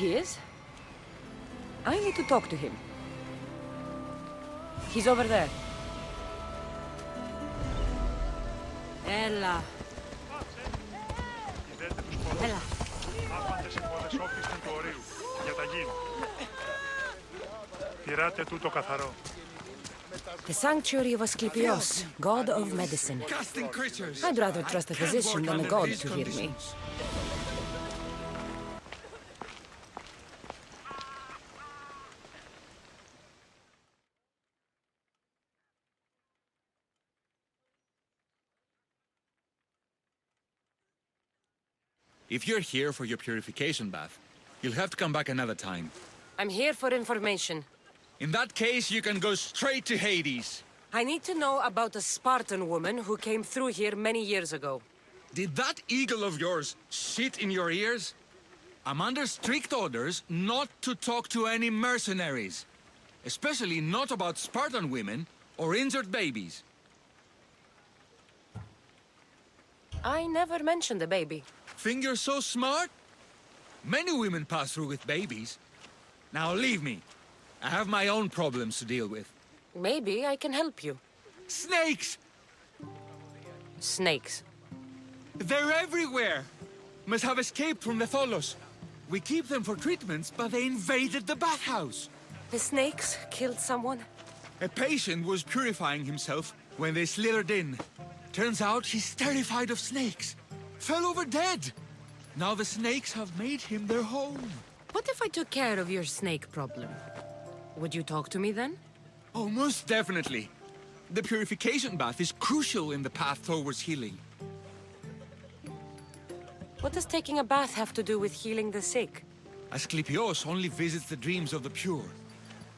he is. I need to talk to him. He's over there. Ella. Ella. The sanctuary of Asclepios, god of medicine. I'd rather trust a physician than a god to heal me. If you're here for your purification bath, you'll have to come back another time. I'm here for information. In that case, you can go straight to Hades. I need to know about a Spartan woman who came through here many years ago. Did that eagle of yours shit in your ears? I'm under strict orders not to talk to any mercenaries. Especially not about Spartan women or injured babies. I never mentioned a baby. Think you're so smart? Many women pass through with babies. Now leave me. I have my own problems to deal with. Maybe I can help you. Snakes! Snakes. They're everywhere! Must have escaped from the Tholos. We keep them for treatments, but they invaded the bathhouse. The snakes killed someone? A patient was purifying himself when they slithered in. Turns out he's terrified of snakes. Fell over dead. Now the snakes have made him their home. What if I took care of your snake problem? Would you talk to me then? Oh, most definitely. The purification bath is crucial in the path towards healing. What does taking a bath have to do with healing the sick? Asclepios only visits the dreams of the pure.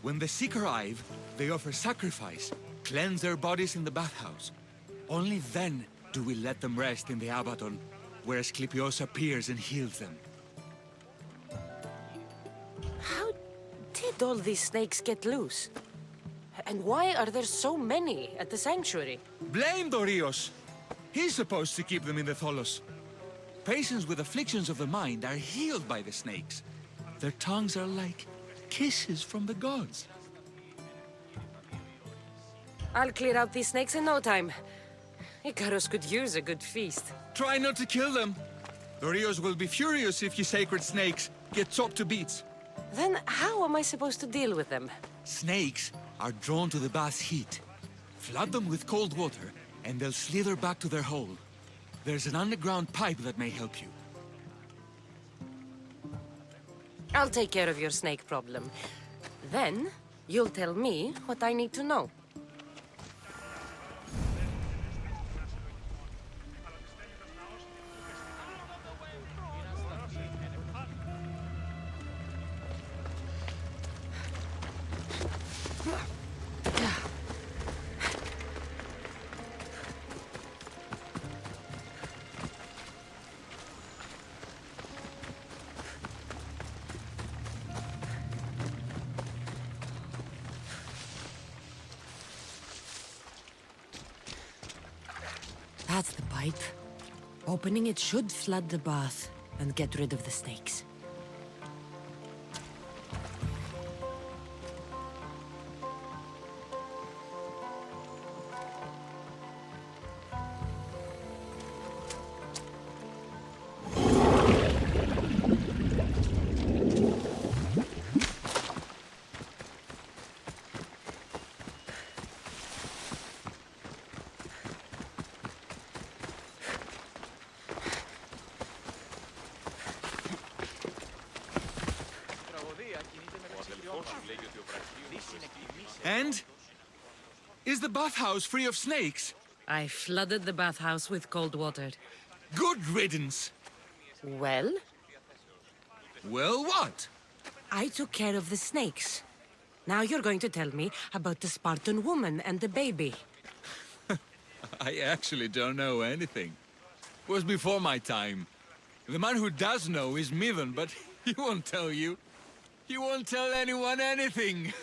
When the sick arrive, they offer sacrifice, cleanse their bodies in the bathhouse. Only then do we let them rest in the Abaton, where Asclepios appears and heals them. How did all these snakes get loose? And why are there so many at the sanctuary? Blame Dorios! He's supposed to keep them in the Tholos. Patients with afflictions of the mind are healed by the snakes. Their tongues are like kisses from the gods. I'll clear out these snakes in no time. Icarus could use a good feast. Try not to kill them. Dorios will be furious if you sacred snakes get chopped to bits. Then how am I supposed to deal with them? Snakes are drawn to the bath's heat. Flood them with cold water, and they'll slither back to their hole. There's an underground pipe that may help you. I'll take care of your snake problem. Then, you'll tell me what I need to know. That's the pipe. Opening it should flood the bath and get rid of the snakes. And? Is the bathhouse free of snakes? I flooded the bathhouse with cold water. Good riddance! Well? Well, what? I took care of the snakes. Now you're going to tell me about the Spartan woman and the baby. I actually don't know anything. It was before my time. The man who does know is Midon, but he won't tell you. He won't tell anyone anything.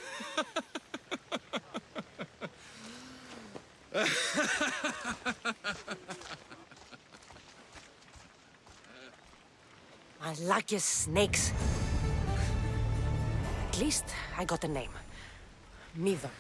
I like your snakes. least I got a name. Midon.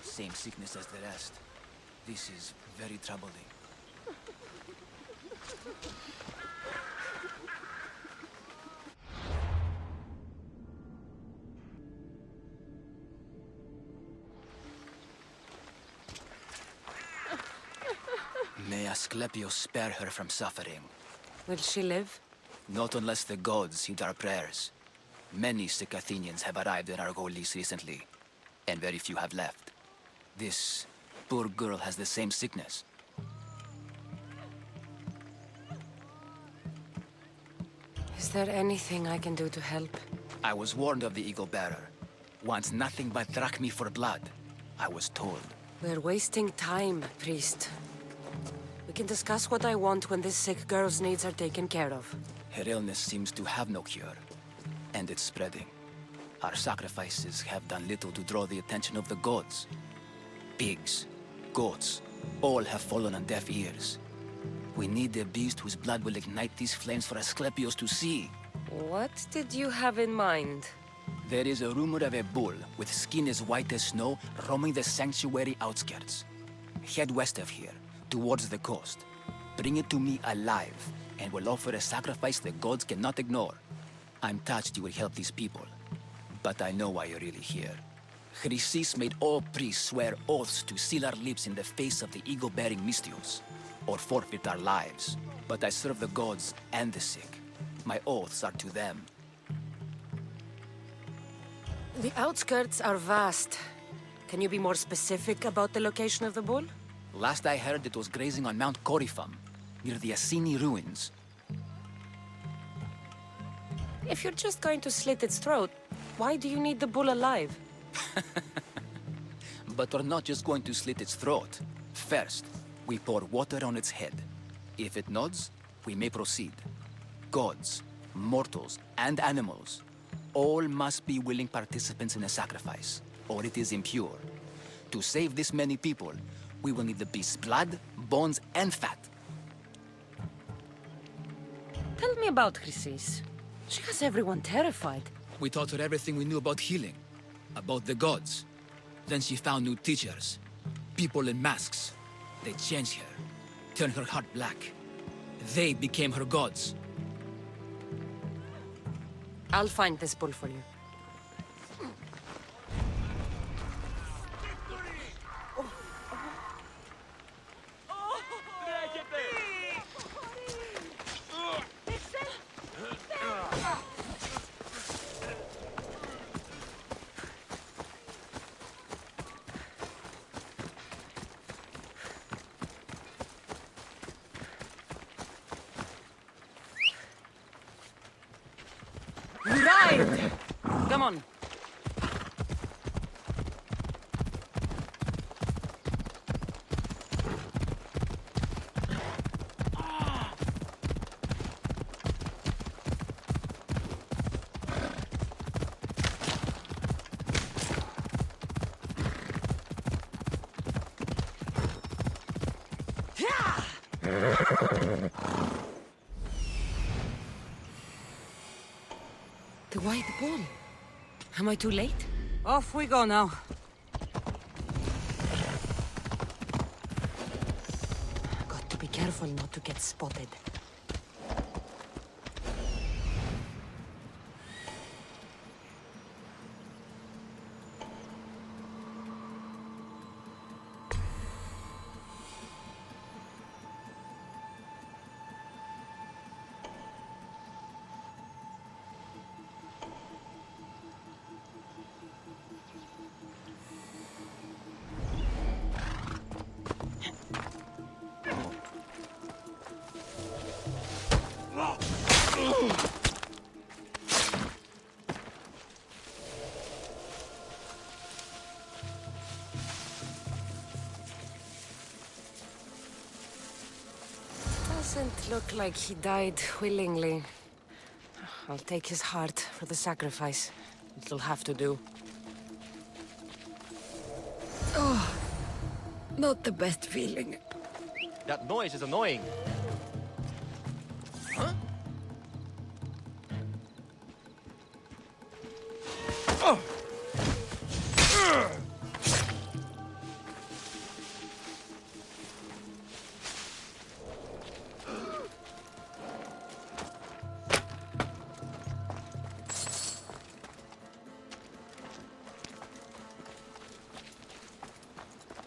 Same sickness as the rest. This is very troubling. May Asclepius spare her from suffering. Will she live? Not unless the gods heed our prayers. Many sick Athenians have arrived in our Argolis recently, and very few have left. This poor girl has the same sickness. Is there anything I can do to help? I was warned of the Eagle Bearer. Wants nothing but drachmi for blood, I was told. We're wasting time, priest. We can discuss what I want when this sick girl's needs are taken care of. Her illness seems to have no cure, and it's spreading. Our sacrifices have done little to draw the attention of the gods. Pigs, goats, all have fallen on deaf ears. We need a beast whose blood will ignite these flames for Asclepius to see. What did you have in mind? There is a rumor of a bull with skin as white as snow roaming the sanctuary outskirts. Head west of here, towards the coast. Bring it to me alive, and we'll offer a sacrifice the gods cannot ignore. I'm touched you will help these people, but I know why you're really here. Chrysis made all priests swear oaths to seal our lips in the face of the eagle-bearing Mystios, or forfeit our lives. But I serve the gods and the sick. My oaths are to them. The outskirts are vast. Can you be more specific about the location of the bull? Last I heard, it was grazing on Mount Corifum, near the Assini ruins. If you're just going to slit its throat, why do you need the bull alive? But we're not just going to slit its throat. First, we pour water on its head. If it nods, we may proceed. Gods, mortals, and animals, all must be willing participants in a sacrifice, or it is impure. To save this many people, we will need the beast's blood, bones, and fat. Tell me about Chrysis. She has everyone terrified. We taught her everything we knew about healing, about the gods. Then she found new teachers, people in masks. They changed her, turned her heart black. They became her gods. I'll find this bull for you. Right! Come on. The white bull. Am I too late? Off we go now. Got to be careful not to get spotted. Doesn't look like he died willingly. I'll take his heart for the sacrifice. It'll have to do. Oh, not the best feeling. That noise is annoying. Huh?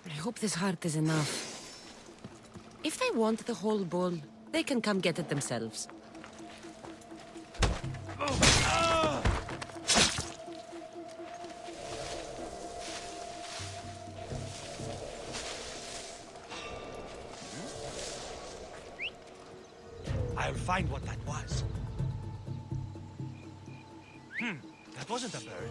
I hope this heart is enough. If they want the whole bull, they can come get it themselves. I'll find what that was. That wasn't a bird.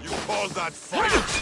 You call that fight?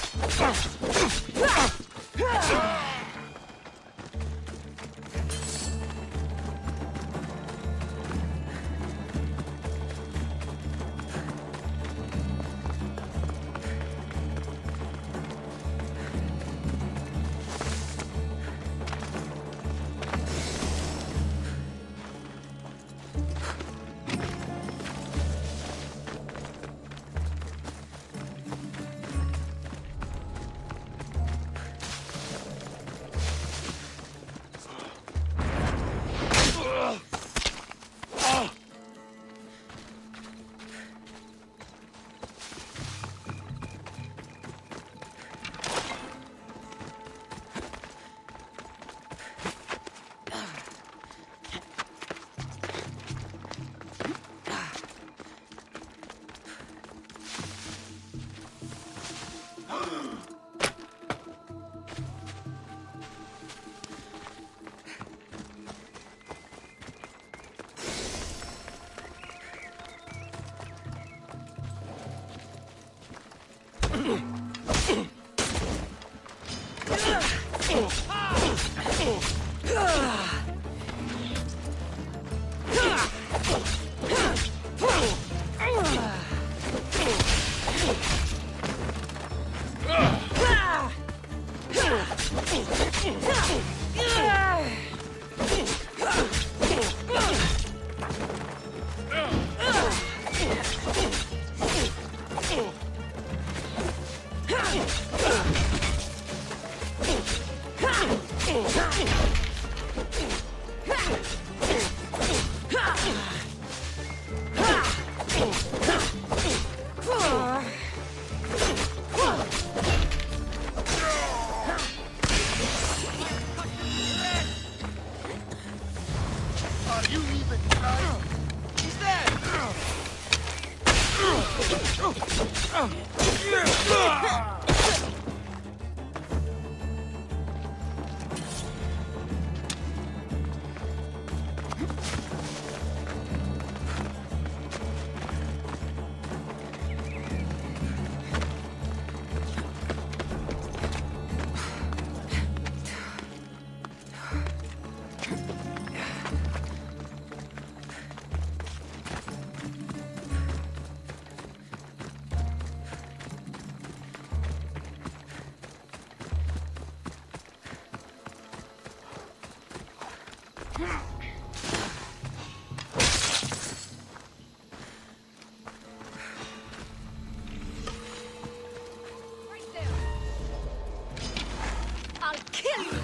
I'll kill you!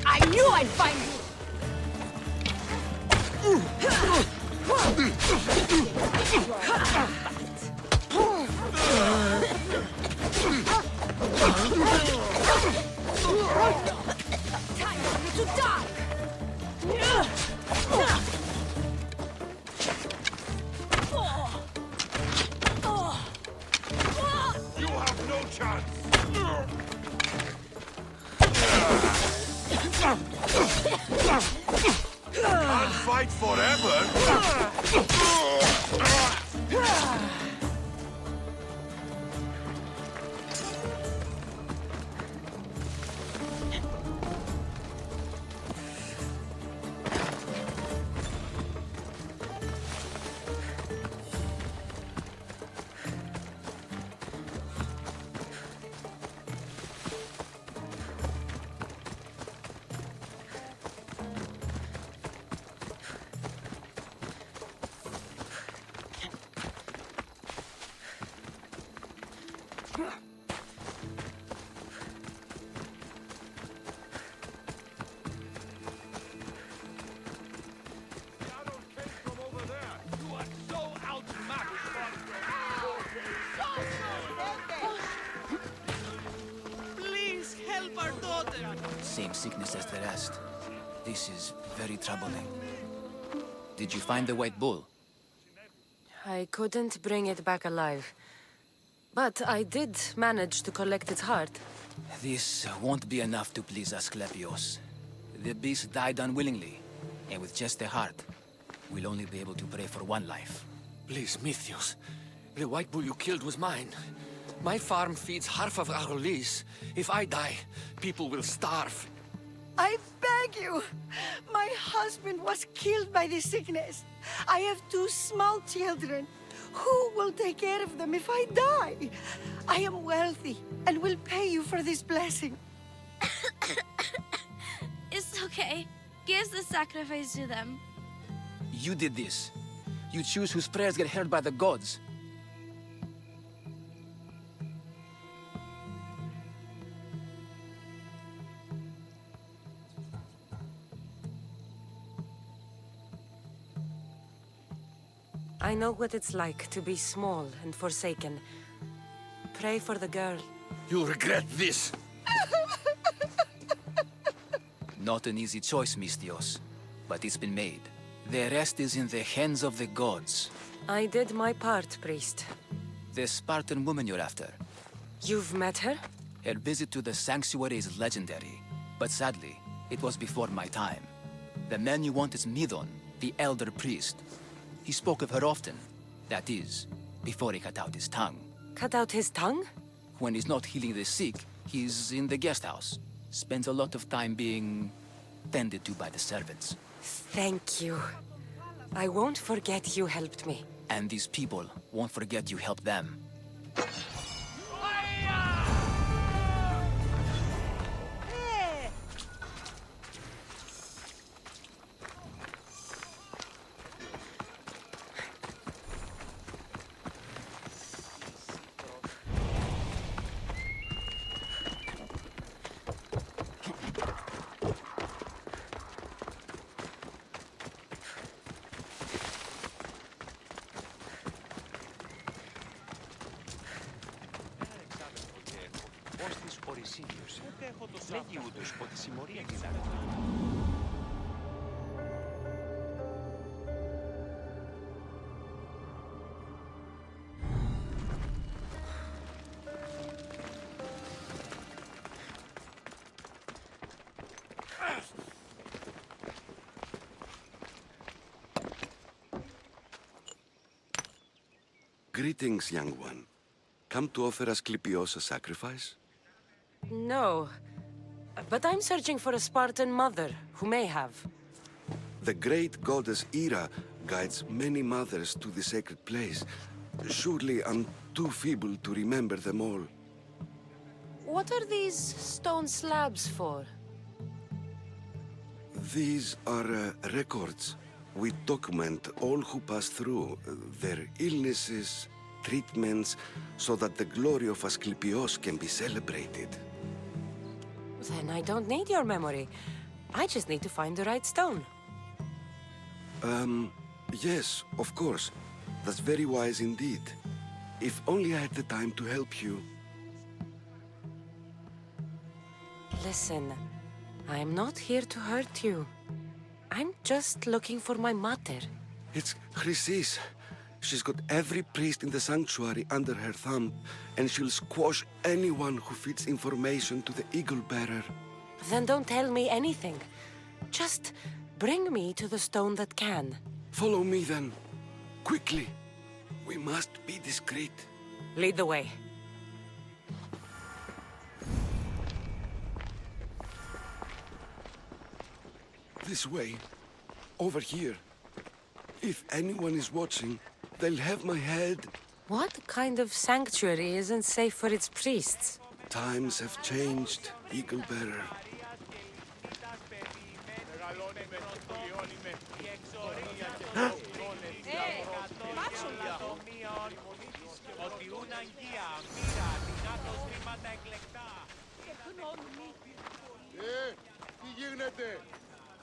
I knew I'd find you! Time for you to die! You have no chance! Can't fight forever! Please help our daughter! Same sickness as the rest. This is very troubling. Did you find the white bull? I couldn't bring it back alive. But I did manage to collect its heart. This won't be enough to please Asclepios. The beast died unwillingly, and with just the heart, we'll only be able to pray for one life. Please, Mythios. The white bull you killed was mine. My farm feeds half of our lease. If I die, people will starve. I beg you! My husband was killed by this sickness. I have 2 small children. Who will take care of them if I die? I am wealthy and will pay you for this blessing. It's okay. Give the sacrifice to them. You did this. You choose whose prayers get heard by the gods. I know what it's like to be small and forsaken. Pray for the girl. You'll regret this. Not an easy choice, Mystios, but it's been made. The rest is in the hands of the gods. I did my part, priest. The Spartan woman you're after. You've met her? Her visit to the sanctuary is legendary, but sadly, it was before my time. The man you want is Midon, the elder priest. He spoke of her often. That is, before he cut out his tongue. Cut out his tongue? When he's not healing the sick, he's in the guest house. Spends a lot of time being tended to by the servants. Thank you. I won't forget you helped me. And these people won't forget you helped them. Ως της Ορυσίδιος. Λέγει ούτως ότι συμμορία κοιτάνε. Greetings, young one. Come to offer Asclepios a sacrifice? No. But I'm searching for a Spartan mother who may have. The great goddess Hera guides many mothers to the sacred place. Surely I'm too feeble to remember them all. What are these stone slabs for? These are records. We document all who pass through, their illnesses, treatments, so that the glory of Asclepios can be celebrated. Then I don't need your memory. I just need to find the right stone. Yes, of course. That's very wise indeed. If only I had the time to help you. Listen, I'm not here to hurt you. I'm just looking for my mother. It's Chrysis. She's got every priest in the sanctuary under her thumb, and she'll squash anyone who feeds information to the Eagle Bearer. Then don't tell me anything. Just bring me to the stone that can. Follow me then. Quickly. We must be discreet. Lead the way. This way. Over here. If anyone is watching, they'll have my head. What kind of sanctuary isn't safe for its priests? Times have changed, Eagle Bearer.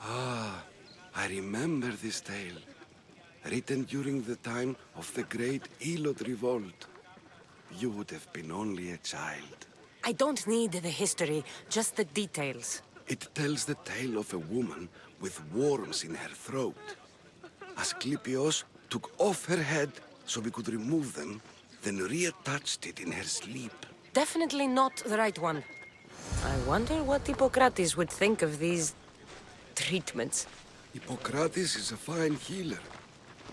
Ah, I remember this tale. Written during the time of the great Elot revolt. You would have been only a child. I don't need the history, just the details. It tells the tale of a woman with worms in her throat. Asclepios took off her head so we could remove them, then reattached it in her sleep. Definitely not the right one. I wonder what Hippocrates would think of these treatments. Hippocrates is a fine healer.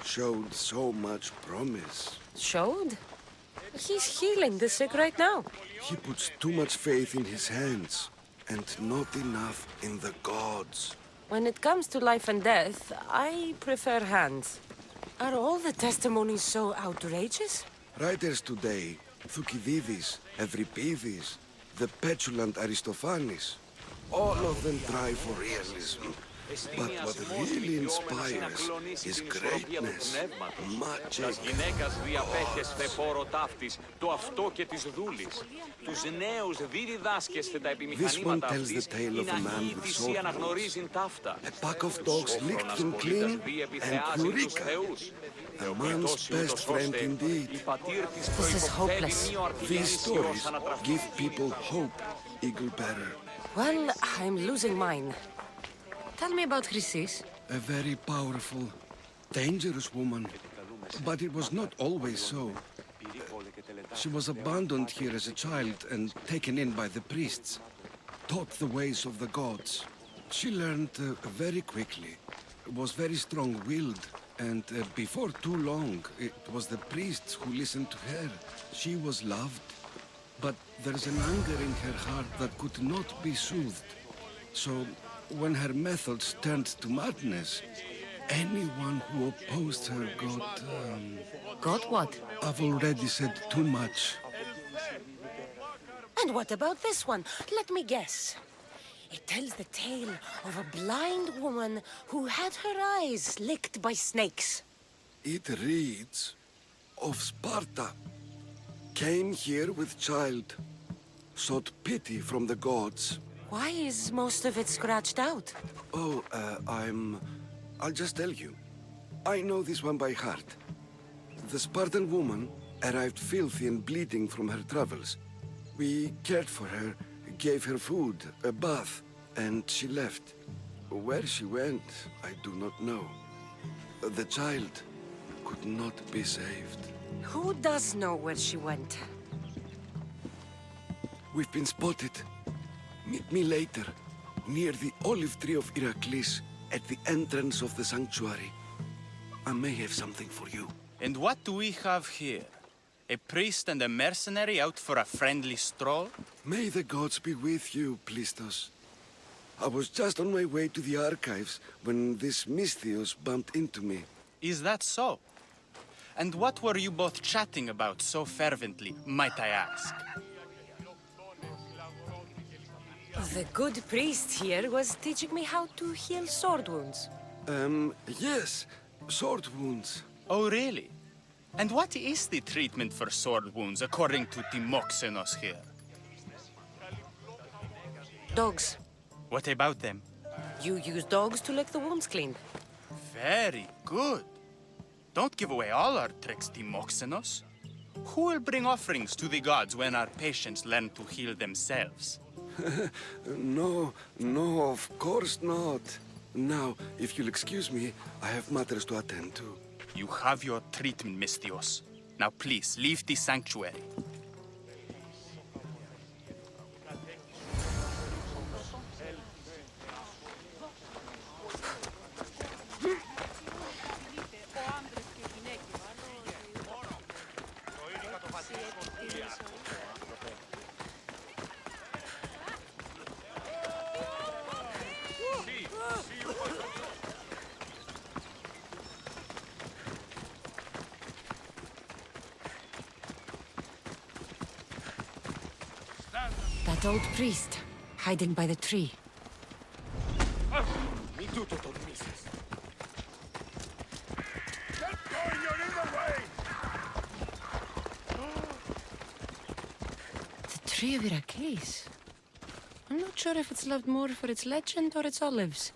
Showed so much promise. Showed? He's healing the sick right now. He puts too much faith in his hands, and not enough in the gods. When it comes to life and death, I prefer hands. Are all the testimonies so outrageous? Writers today, Thucydides, Euripides, the petulant Aristophanes, all of them try for realism. But what really inspires is greatness, magic. Γυναίκας διαπέχεστε πόρο ταύτης, το αυτό και της δούλης. Τους νέους δι διδάσκεστε τα επιμηχανήματα αυτής, είναι αγίη θυσία να γνωρίζουν ταύτα. A pack of dogs licked him clean, and Eureka, a man's best friend indeed. This is hopeless. These stories give people hope, Eagle Bearer. Well, I'm losing mine. Tell me about Chrysis. A very powerful, dangerous woman. But it was not always so. She was abandoned here as a child and taken in by the priests. Taught the ways of the gods. She learned very quickly. Was very strong-willed. And before too long, it was the priests who listened to her. She was loved. But there's an anger in her heart that could not be soothed. So, when her methods turned to madness, anyone who opposed her got... Got what? I've already said too much. And what about this one? Let me guess. It tells the tale of a blind woman who had her eyes licked by snakes. It reads of Sparta. Came here with child. Sought pity from the gods. Why is most of it scratched out? Oh, I'll just tell you. I know this one by heart. The Spartan woman arrived filthy and bleeding from her travels. We cared for her, gave her food, a bath, and she left. Where she went, I do not know. The child could not be saved. Who does know where she went? We've been spotted. Meet me later, near the olive tree of Iraklis, at the entrance of the sanctuary. I may have something for you. And what do we have here? A priest and a mercenary out for a friendly stroll? May the gods be with you, Plistos. I was just on my way to the archives when this Misthios bumped into me. Is that so? And what were you both chatting about so fervently, might I ask? The good priest here was teaching me how to heal sword wounds. Yes. Sword wounds. Oh, really? And what is the treatment for sword wounds, according to Timoxenos here? Dogs. What about them? You use dogs to lick the wounds clean. Very good. Don't give away all our tricks, Timoxenos. Who will bring offerings to the gods when our patients learn to heal themselves? No, of course not. Now, if you'll excuse me, I have matters to attend to. You have your treatment, Mistios. Now please, leave the sanctuary. That old priest, hiding by the tree. Get going, you're in the way! The tree of Iraklis. I'm not sure if it's loved more for its legend or its olives.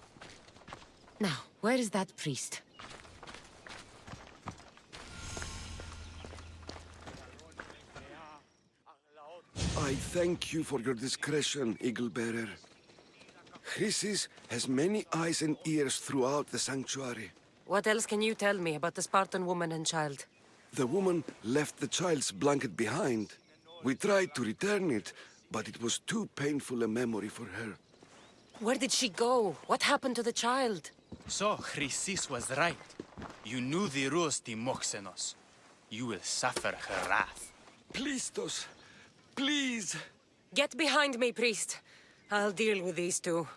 Now, where is that priest? I thank you for your discretion, Eagle-bearer. Chrysis has many eyes and ears throughout the sanctuary. What else can you tell me about the Spartan woman and child? The woman left the child's blanket behind. We tried to return it, but it was too painful a memory for her. Where did she go? What happened to the child? So, Chrysis was right. You knew the rules, Timoxenos. You will suffer her wrath. Plistos, please! Get behind me, priest. I'll deal with these two.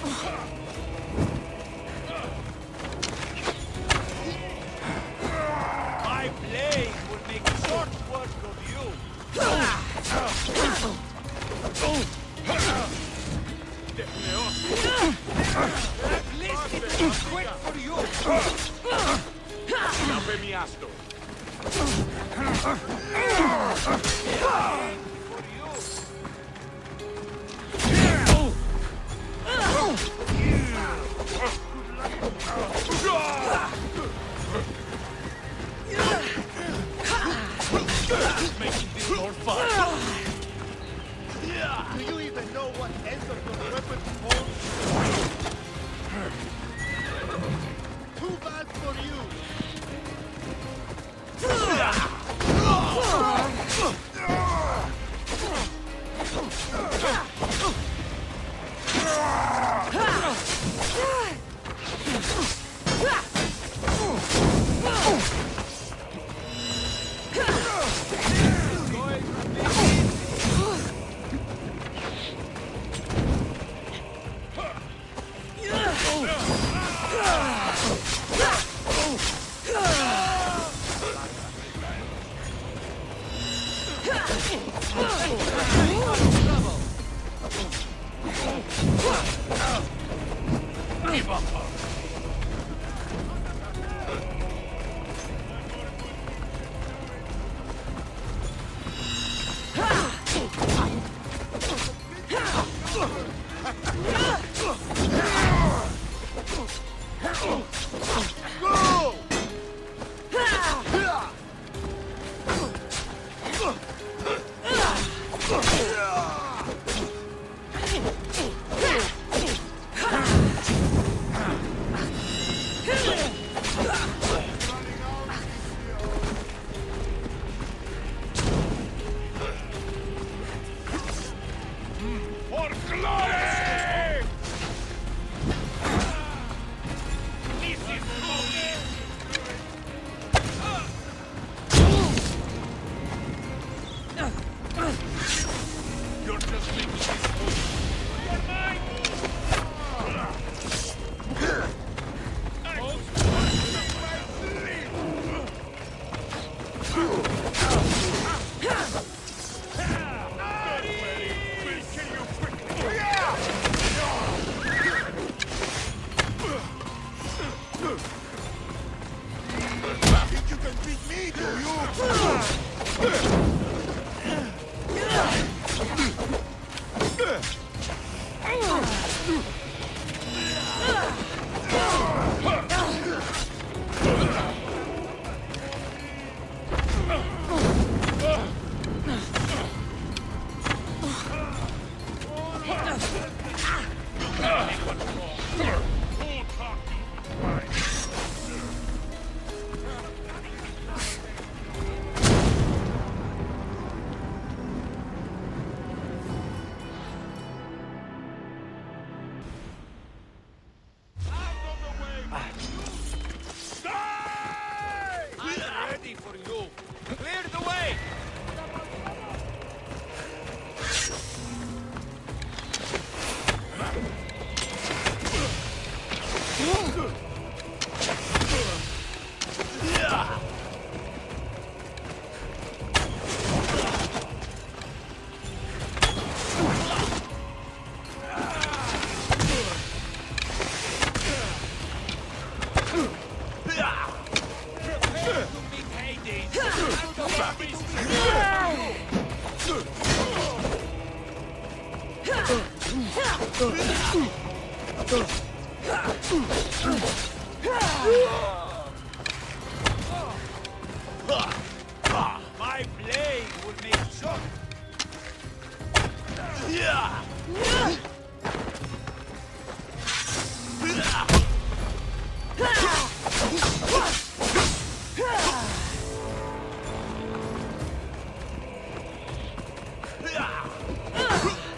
My blade will make short work of you. Quick for you. Napemiasto. Making this more fun. Do you even know what end of your weapon holds? Too bad for you. My blade will make short.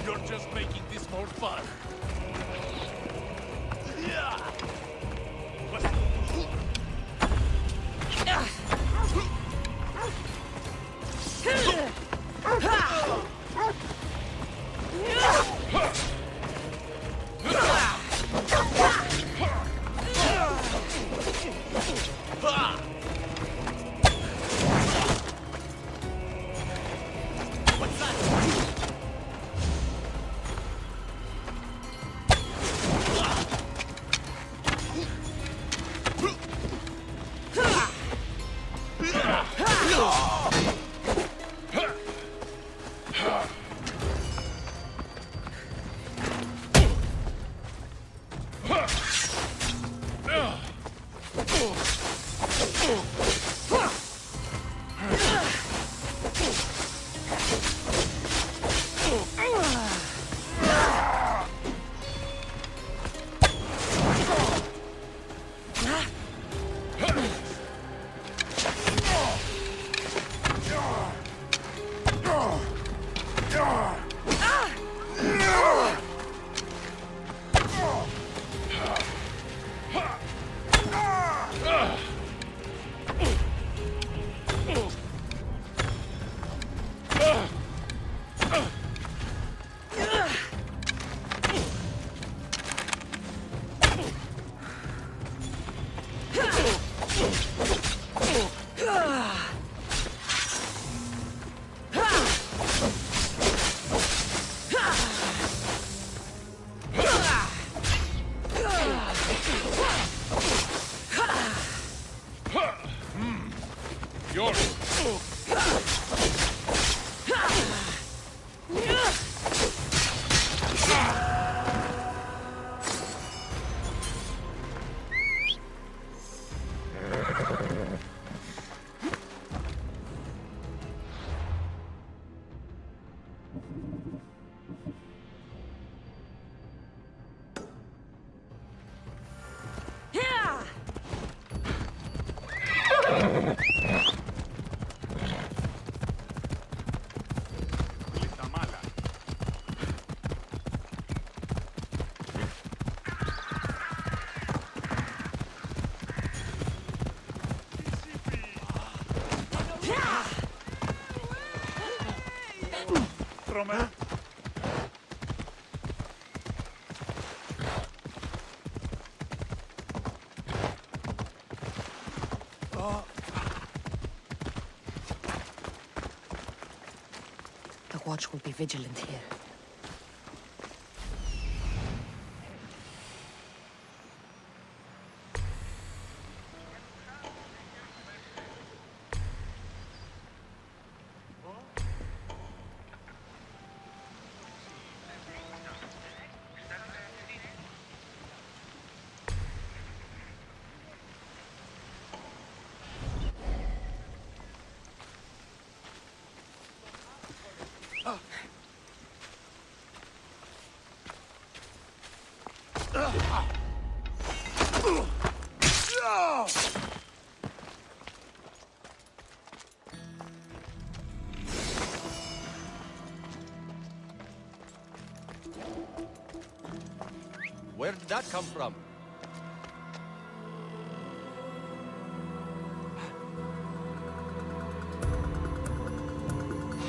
You're just making this more fun. Roman. The watch will be vigilant here. Where did that come from?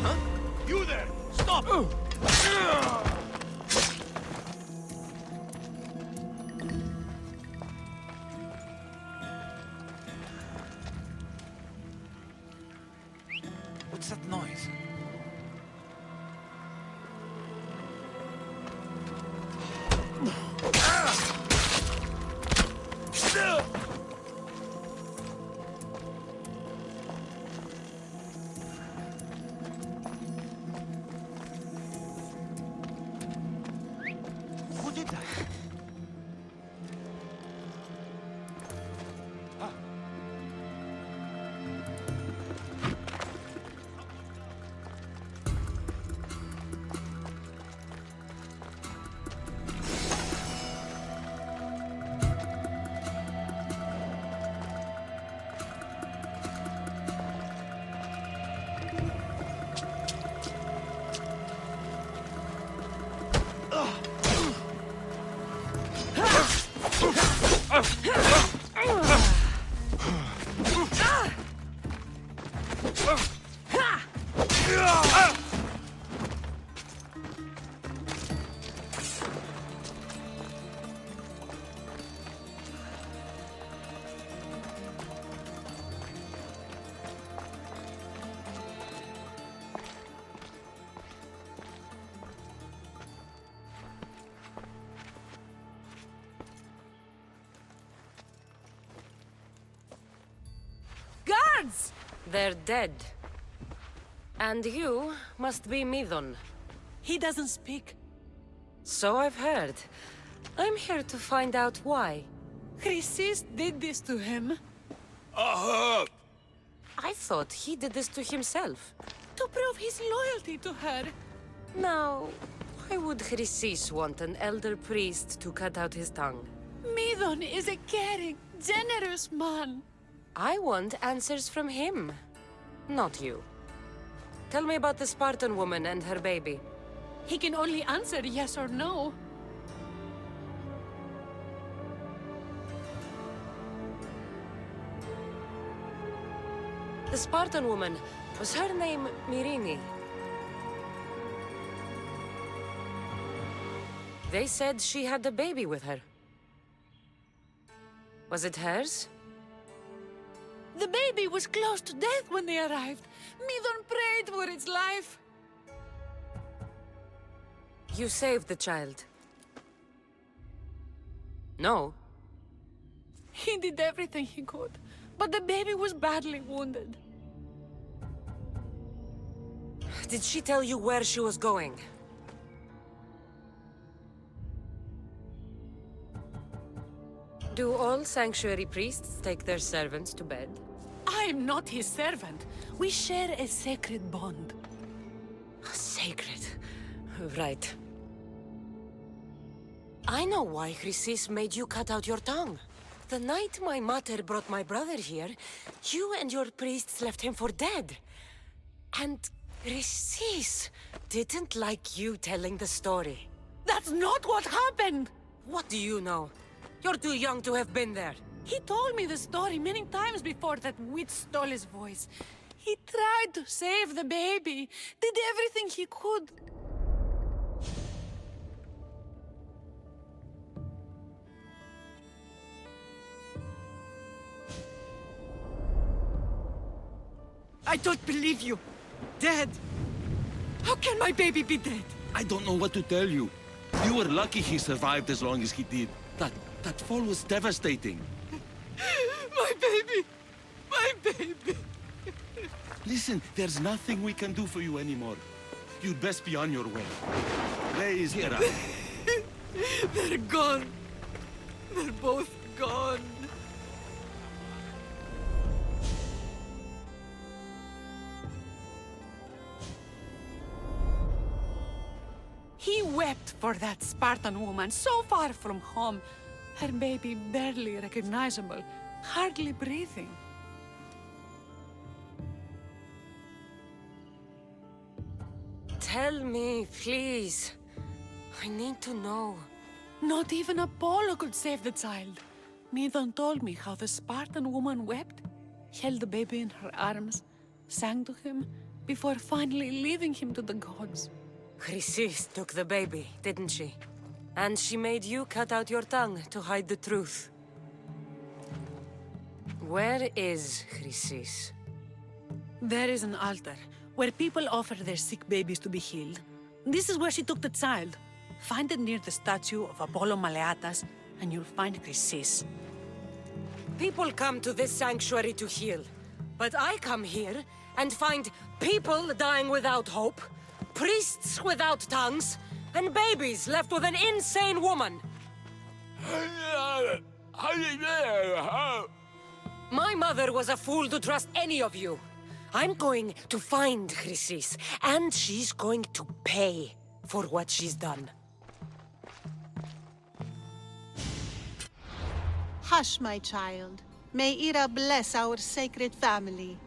Huh? You there! Stop! What's that noise? Who did that? Guards! They're dead. And you must be Midon. He doesn't speak. So I've heard. I'm here to find out why. Chrysis did this to him. I thought he did this to himself. To prove his loyalty to her. Now, why would Chrysis want an elder priest to cut out his tongue? Midon is a caring, generous man. I want answers from him, not you. Tell me about the Spartan woman and her baby. He can only answer yes or no. The Spartan woman, was her name Myrine? They said she had a baby with her. Was it hers? The baby was close to death when they arrived. Midon prayed for its life. You saved the child. No. He did everything he could, but the baby was badly wounded. Did she tell you where she was going? Do all sanctuary priests take their servants to bed? I am not his servant. We share a sacred bond. Sacred. Right. I know why Chrysis made you cut out your tongue. The night my mater brought my brother here, you and your priests left him for dead. And Chrysis didn't like you telling the story. That's not what happened! What do you know? You're too young to have been there. He told me the story many times before that witch stole his voice. He tried to save the baby, did everything he could. I don't believe you. Dead. How can my baby be dead? I don't know what to tell you. You were lucky he survived as long as he did. That fall was devastating. My baby! My baby! Listen, there's nothing we can do for you anymore. You'd best be on your way. Raise here. They're gone. They're both gone. He wept for that Spartan woman so far from home. Her baby barely recognizable, hardly breathing. Tell me, please. I need to know. Not even Apollo could save the child. Medon told me how the Spartan woman wept, held the baby in her arms, sang to him, before finally leaving him to the gods. Chrysis took the baby, didn't she? And she made you cut out your tongue to hide the truth. Where is Chrysis? There is an altar where people offer their sick babies to be healed. This is where she took the child. Find it near the statue of Apollo Maleatas, and you'll find Chrysis. People come to this sanctuary to heal. But I come here and find people dying without hope, priests without tongues, and babies left with an insane woman. My mother was a fool to trust any of you. I'm going to find Chrysis, and she's going to pay for what she's done. Hush, my child. May Ira bless our sacred family.